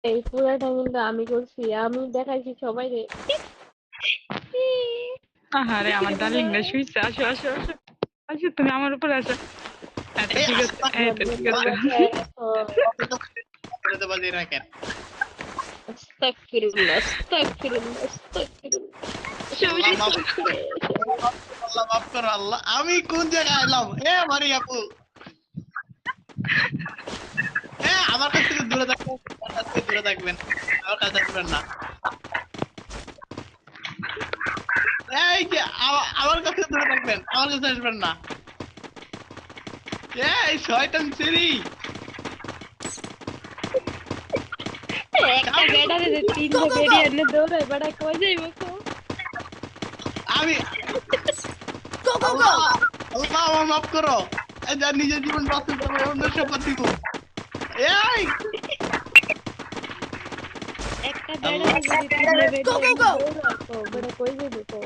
এই পুরাটা কিন্তু আমি করছি, আমি দেখাইছি সবাই রে। আহারে আমার ডার্লিংটা শুইছে। আসো আসো আসো আসো, তুমি আমার উপরে আসো। আচ্ছা ঠিক আছে, এই তো ঠিক আছে। বাজিয়ে রাখেন। আস্তাগফিরুল্লাহ, আস্তাগফিরুল্লাহ, আস্তাগফিরুল্লাহ। আল্লাহ মাফ সবাই করে। আল্লাহ মাফ করো আল্লাহ। আমি কোন জায়গায় এলাম? মারি আপু। আমার কাছ থেকে দূরে থাকবেন, আমার কাছ থেকে দূরে থাকবেন। আমার কাছে আসবেন না। এই যে আমার কাছে দূরে থাকবেন, আমার কাছে আসবেন না। এই শয়তান সিরি। একটা বেড়ারে যে তিনটা বেড়ি এনে দৌড়ায়, বেড়া কই যাইবো কো? আমি আল্লাহ আল্লাহ আমার মাফ করো। যা নিজের জীবন বাঁচতে যাবো, অন্যের শপথ দিব। এই একটা বেড়ারে যদি তিনটা বেড়ি এনে দৌড়ায় কো, বেড়া কই যাইবো কো?